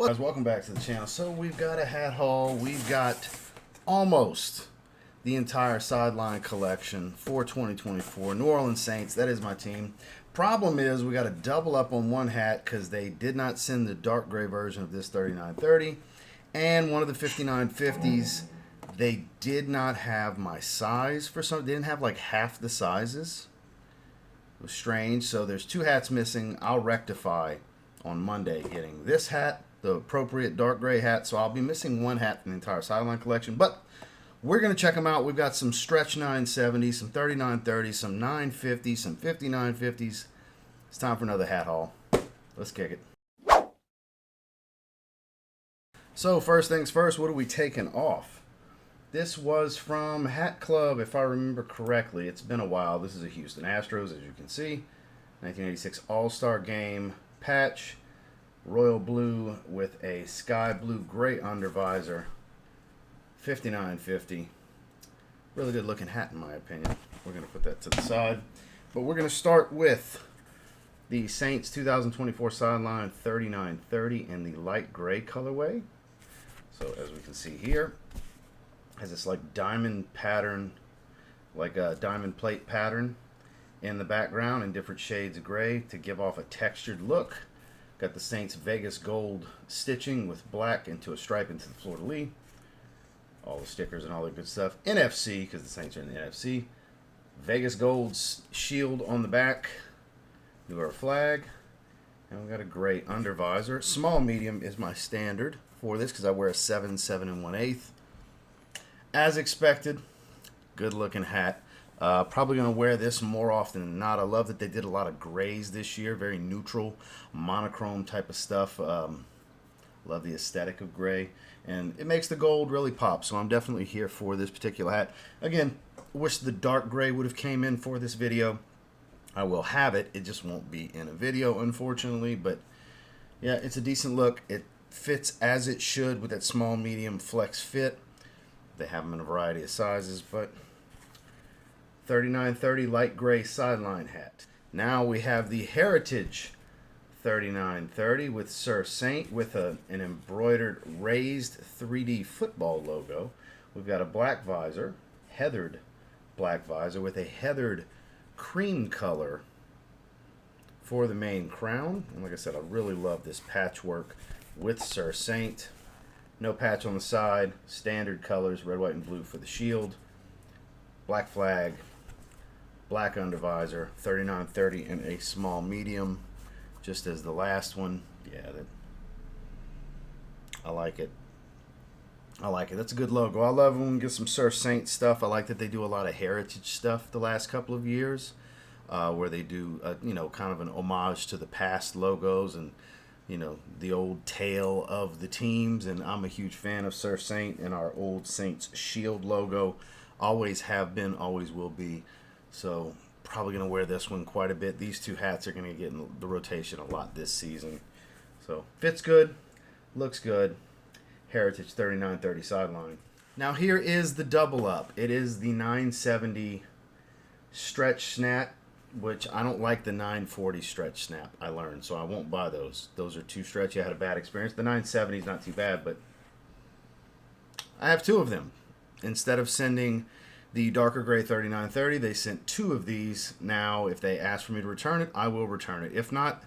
Well, guys, welcome back to the channel. So we've got a hat haul. We've got almost the entire Sideline collection for 2024. New Orleans Saints, that is my team. Problem is we got to double up on one hat because they did not send the dark gray version of this 3930 and one of the 5950s. They did not have my size for some. They didn't have like half the sizes. It was strange. So there's two hats missing. I'll rectify on Monday getting this hat, the appropriate dark gray hat. So I'll be missing one hat from the entire Sideline collection, but we're going to check them out. We've got some stretch 970s, some 3930s, some 950s, some 5950s. It's time for another hat haul. Let's kick it. So first things first, what are we taking off? This was from Hat Club, if I remember correctly. It's been a while. This is a Houston Astros, as you can see. 1986 All-Star Game patch. Royal blue with a sky blue gray undervisor. 5950. Really good looking hat in my opinion. We're going to put that to the side. But we're going to start with the Saints 2024 Sideline 3930 in the light gray colorway. So as we can see here, has this like diamond pattern, like a diamond plate pattern in the background in different shades of gray to give off a textured look. Got the Saints Vegas gold stitching with black into a stripe into the fleur-de-lis. All the stickers and all the good stuff. NFC, because the Saints are in the NFC. Vegas gold shield on the back. New Era flag. And we got a gray undervisor. Small medium is my standard for this because I wear a 7, 7 1/8. As expected, good looking hat. Probably going to wear this more often than not. I love that they did a lot of grays this year. Very neutral, monochrome type of stuff. Love the aesthetic of gray. And it makes the gold really pop. So I'm definitely here for this particular hat. Again, wish the dark gray would have came in for this video. I will have it. It just won't be in a video, unfortunately. But yeah, it's a decent look. It fits as it should with that small, medium flex fit. They have them in a variety of sizes, but 3930 light gray Sideline hat. Now we have the Heritage 3930 with Sir Saint with an embroidered raised 3D football logo. We've got a black visor, heathered black visor with a heathered cream color for the main crown. And like I said, I really love this patchwork with Sir Saint. No patch on the side, standard colors, red, white, and blue for the shield. Black flag, black undervisor, 3930 in a small medium, just as the last one. Yeah, I like it. I like it. That's a good logo. I love when we get some Sir Saint stuff. I like that they do a lot of heritage stuff the last couple of years, where they do, kind of an homage to the past logos and, the old tale of the teams. And I'm a huge fan of Sir Saint and our old Saints shield logo. Always have been, always will be. So probably going to wear this one quite a bit. These two hats are going to get in the rotation a lot this season. So fits good, looks good. Heritage 3930 Sideline. Now here is the double up. It is the 970 stretch snap, which I don't like the 940 stretch snap, I learned, so I won't buy those. Those are too stretchy. I had a bad experience. The 970 is not too bad, but I have two of them. Instead of sending the darker gray 3930, they sent two of these. Now, if they ask for me to return it, I will return it. If not,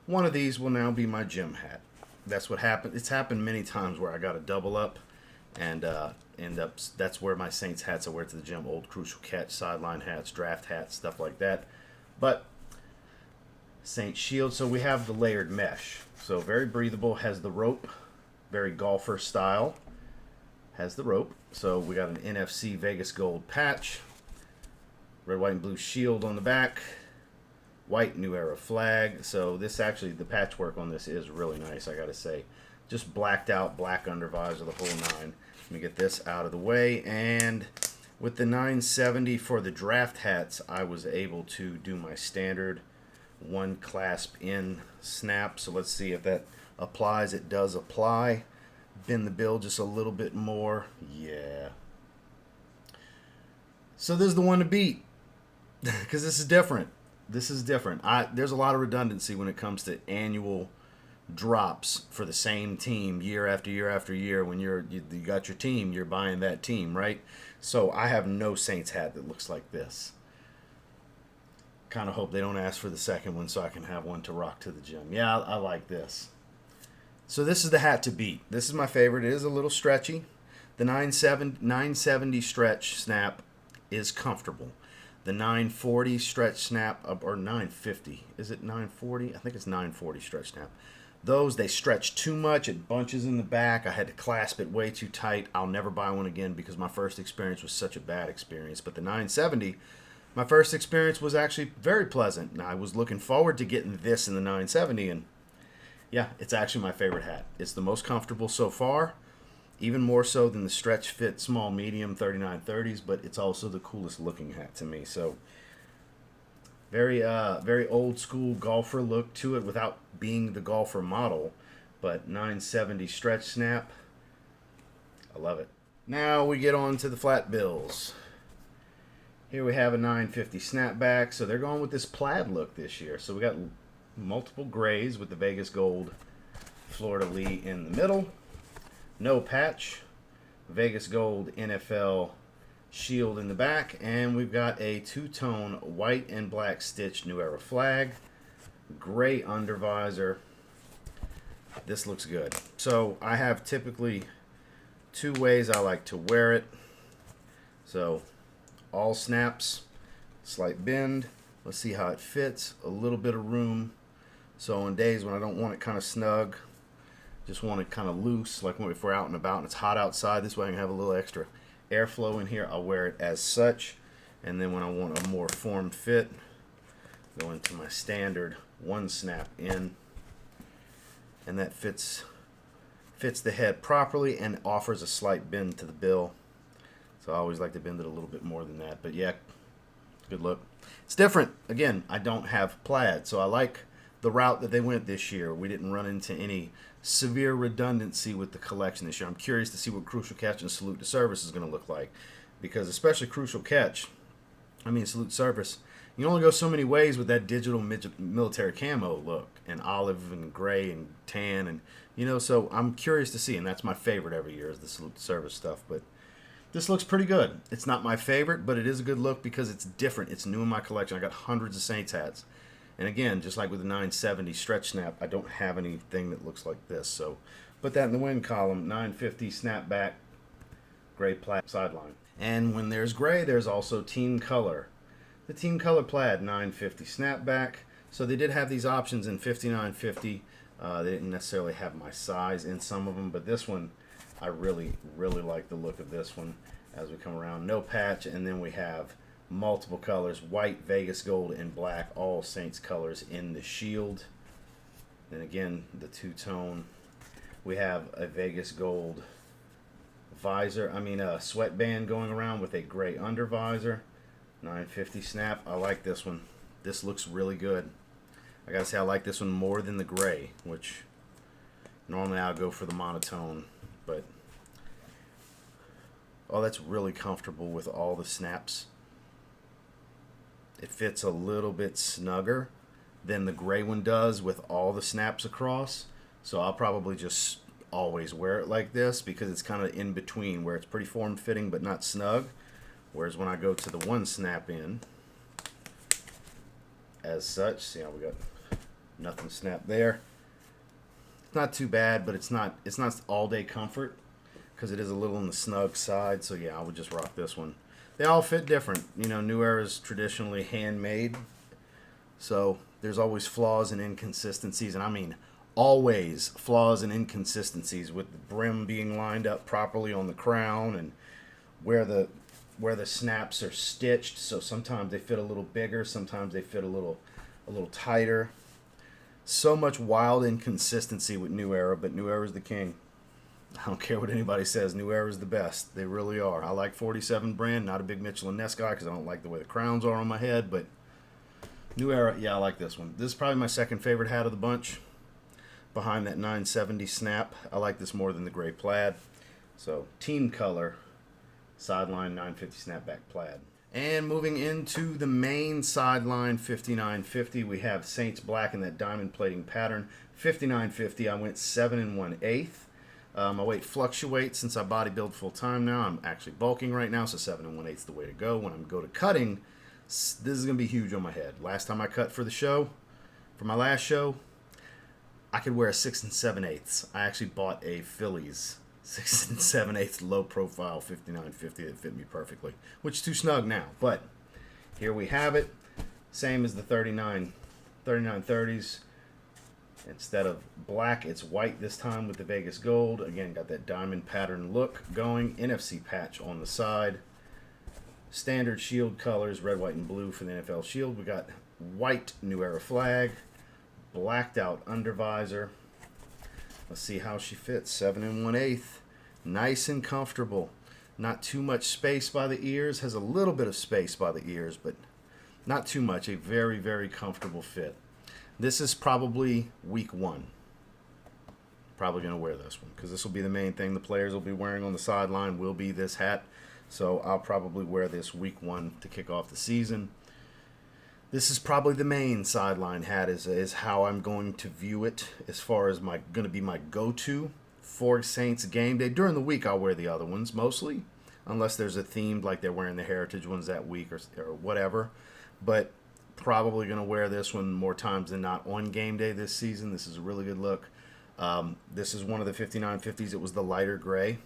one of these will now be my gym hat. That's what happened. It's happened many times where I got a double up and that's where my Saints hats I wear to the gym, old Crucial Catch, Sideline hats, draft hats, stuff like that. But Saints shield, so we have the layered mesh. So very breathable, has the rope, very golfer style, has the rope. So we got an NFC Vegas gold patch, red, white, and blue shield on the back, white New Era flag. So this actually, the patchwork on this is really nice, I gotta say. Just blacked out, black undervisor, the whole nine. Let me get this out of the way. And with the 970 for the draft hats, I was able to do my standard one clasp in snap. So let's see if that applies. It does apply. Bend the bill just a little bit more. Yeah. So this is the one to beat because this is different. This is different. There's a lot of redundancy when it comes to annual drops for the same team year after year after year. When you got your team, you're buying that team, right? So I have no Saints hat that looks like this. Kind of hope they don't ask for the second one so I can have one to rock to the gym. Yeah, I like this. So this is the hat to beat. This is my favorite. It is a little stretchy. The 970 stretch snap is comfortable. The 940 stretch snap, or 950, is it 940? I think it's 940 stretch snap. Those, they stretch too much. It bunches in the back. I had to clasp it way too tight. I'll never buy one again because my first experience was such a bad experience. But the 970, my first experience was actually very pleasant. Now, I was looking forward to getting this in the 970, and yeah, it's actually my favorite hat. It's the most comfortable so far, even more so than the stretch fit small medium 3930s, but it's also the coolest looking hat to me. So very old school golfer look to it without being the golfer model, but 970 stretch snap, I love it. Now we get on to the flat bills. Here we have a 950 snapback. So they're going with this plaid look this year. So we got multiple grays with the Vegas gold fleur-de-lis in the middle. No patch. Vegas gold NFL shield in the back. And we've got a two-tone white and black stitched New Era flag. Gray undervisor. This looks good. So I have typically two ways I like to wear it. So all snaps, slight bend. Let's see how it fits. A little bit of room. So on days when I don't want it kind of snug, just want it kind of loose, like if we're out and about and it's hot outside, this way I can have a little extra airflow in here. I'll wear it as such. And then when I want a more form fit, go into my standard one snap in. And that fits the head properly and offers a slight bend to the bill. So I always like to bend it a little bit more than that. But yeah, good look. It's different. Again, I don't have plaid, so I like the route that they went this year. We didn't run into any severe redundancy with the collection this year. I'm curious to see what Crucial Catch and Salute to Service is going to look like. Because especially Salute to Service, you only go so many ways with that digital military camo look. And olive and gray and tan. And so I'm curious to see. And that's my favorite every year is the Salute to Service stuff. But this looks pretty good. It's not my favorite, but it is a good look because it's different. It's new in my collection. I got hundreds of Saints hats. And again, just like with the 970 stretch snap, I don't have anything that looks like this. So put that in the win column. 950 snapback, gray plaid sideline. And when there's gray, there's also team color. The team color plaid 950 snapback. So they did have these options in 5950. They didn't necessarily have my size in some of them, but this one, I really, really like the look of this one as we come around. No patch, and then we have multiple colors, white, Vegas gold, and black, all Saints colors in the shield. Then again, the two-tone. We have a Vegas gold sweatband going around with a gray undervisor. 950 snap. I like this one. This looks really good. I gotta say I like this one more than the gray, which normally I'll go for the monotone. But that's really comfortable with all the snaps. It fits a little bit snugger than the gray one does with all the snaps across. So I'll probably just always wear it like this because it's kind of in between where it's pretty form-fitting but not snug. Whereas when I go to the one snap in, as such, see how we got nothing snapped there. It's not too bad, but it's not all-day comfort because it is a little on the snug side. So yeah, I would just rock this one. They all fit different. New Era is traditionally handmade, so there's always flaws and inconsistencies, and I mean always flaws and inconsistencies with the brim being lined up properly on the crown and where the snaps are stitched. So sometimes they fit a little bigger, sometimes they fit a little tighter. So much wild inconsistency with New Era, but New Era is the king. I don't care what anybody says. New Era is the best. They really are. I like 47 brand. Not a big Mitchell & Ness guy because I don't like the way the crowns are on my head. But New Era, yeah, I like this one. This is probably my second favorite hat of the bunch. Behind that 970 snap. I like this more than the gray plaid. So team color, Sideline 950 snapback plaid. And moving into the main Sideline 5950, we have Saints black in that diamond plating pattern. 59.50. I went 7 1/8. My weight fluctuates since I bodybuild full time now. I'm actually bulking right now, so 7 1/8 is the way to go. When I go to cutting, this is going to be huge on my head. Last time I cut for the show, for my last show, I could wear a 6 7/8. I actually bought a Phillies 6 7/8 low profile 59.50 that fit me perfectly, which is too snug now. But here we have it. Same as the 39.30s. Instead of black, it's white this time with the Vegas gold. Again, got that diamond pattern look going. NFC patch on the side. Standard shield colors, red, white, and blue for the NFL shield. We got white New Era flag. Blacked out under visor. Let's see how she fits. 7 1/8. Nice and comfortable. Not too much space by the ears. Has a little bit of space by the ears, but not too much. A very, very comfortable fit. This is probably week 1. Probably going to wear this one because this will be the main thing the players will be wearing on the sideline will be this hat. So I'll probably wear this week 1 to kick off the season. This is probably the main sideline hat is how I'm going to view it as far as going to be my go-to for Saints game day. During the week, I'll wear the other ones mostly, unless there's a theme like they're wearing the Heritage ones that week or whatever. But probably going to wear this one more times than not on game day this season. This is a really good look. This is one of the 59.50s. It was the lighter gray.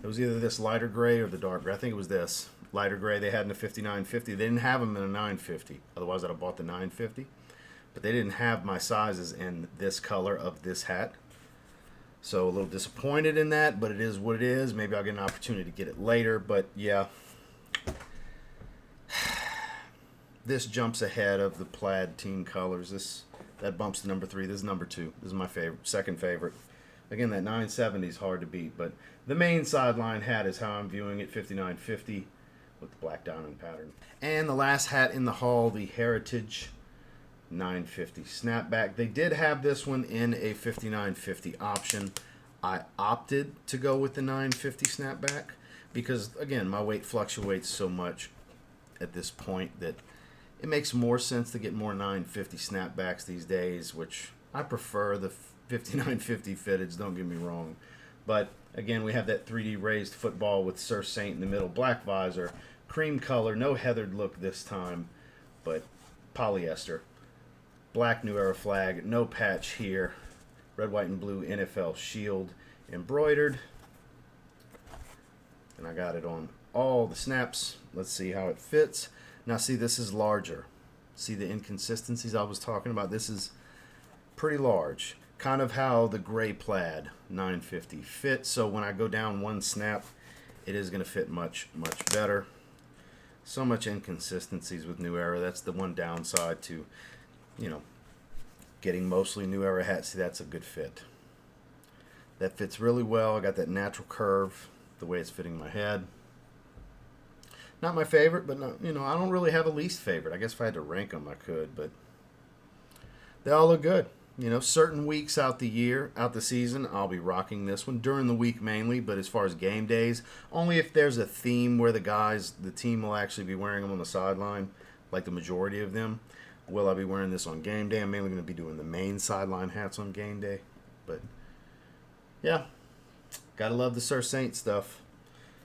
It was either this lighter gray or the dark gray. I think it was this lighter gray they had in the 59.50. They didn't have them in a 9.50. Otherwise, I'd have bought the 9.50. But they didn't have my sizes in this color of this hat. So a little disappointed in that, but it is what it is. Maybe I'll get an opportunity to get it later. But yeah, this jumps ahead of the plaid team colors. That bumps to number 3. This is number 2. This is my favorite, second favorite. Again, that 970 is hard to beat, but the main sideline hat is how I'm viewing it, 59.50 with the black diamond pattern. And the last hat in the haul, the Heritage 950 Snapback. They did have this one in a 59.50 option. I opted to go with the 950 Snapback because, again, my weight fluctuates so much at this point that it makes more sense to get more 950 Snapbacks these days, which I prefer the 59.50 fitteds, don't get me wrong. But again, we have that 3D raised football with Sir Saint in the middle, black visor, cream color, no heathered look this time, but polyester. Black New Era flag, no patch here. Red, white, and blue NFL shield embroidered. And I got it on all the snaps. Let's see how it fits. Now see, this is larger. See the inconsistencies I was talking about? This is pretty large. Kind of how the gray plaid 950 fits. So when I go down one snap, it is going to fit much, much better. So much inconsistencies with New Era. That's the one downside to, getting mostly New Era hats. See, that's a good fit. That fits really well. I got that natural curve, the way it's fitting my head. Not my favorite, but I don't really have a least favorite. I guess if I had to rank them, I could, but they all look good. Certain weeks out the season, I'll be rocking this one during the week mainly, but as far as game days, only if there's a theme where the team will actually be wearing them on the sideline, like the majority of them. Will I be wearing this on game day? I'm mainly going to be doing the main sideline hats on game day, but yeah, gotta love the Sir Saint stuff.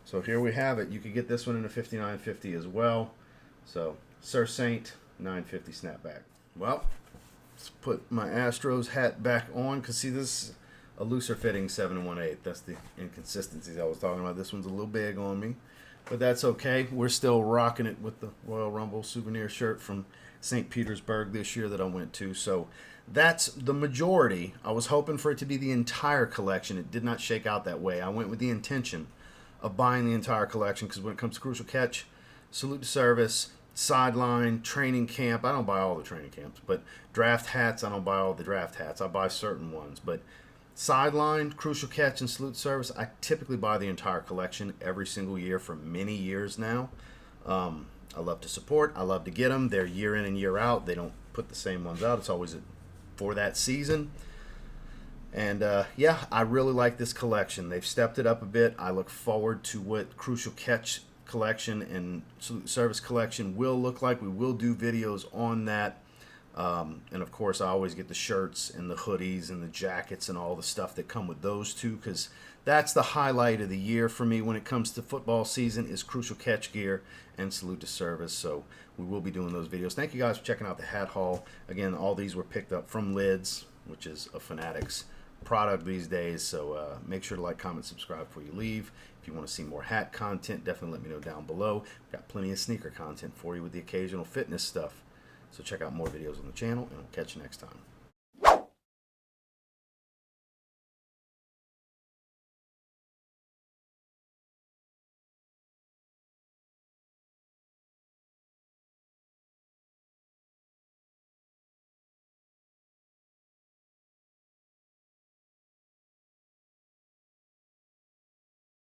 So here we have it. You could get this one in a 59.50 as well. So Sir Saint 950 Snapback. Well, let's put my Astros hat back on because see, this is a looser fitting 7 1/8. That's the inconsistencies I was talking about. This one's a little big on me, but that's okay. We're still rocking it with the Royal Rumble souvenir shirt from St. Petersburg this year that I went to. So that's the majority. I was hoping for it to be the entire collection. It did not shake out that way. I went with the intention of buying the entire collection because when it comes to Crucial Catch, Salute to Service, Sideline, Training Camp, I don't buy all the training camps, but draft hats, I don't buy all the draft hats. I buy certain ones, but Sideline, Crucial Catch, and Salute to Service, I typically buy the entire collection every single year for many years now. I love to support. I love to get them. They're year in and year out. They don't put the same ones out. It's always for that season. And yeah, I really like this collection. They've stepped it up a bit. I look forward to what Crucial Catch collection and Salute Service collection will look like. We will do videos on that And of course, I always get the shirts and the hoodies and the jackets and all the stuff that come with those too, because that's the highlight of the year for me when it comes to football season is Crucial Catch gear and Salute to Service. So we will be doing those videos. Thank you guys for checking out the hat haul. Again, all these were picked up from Lids, which is a Fanatics product these days. So make sure to like, comment, subscribe before you leave. If you want to see more hat content, definitely let me know down below. We've got plenty of sneaker content for you with the occasional fitness stuff. So check out more videos on the channel, and I'll catch you next time.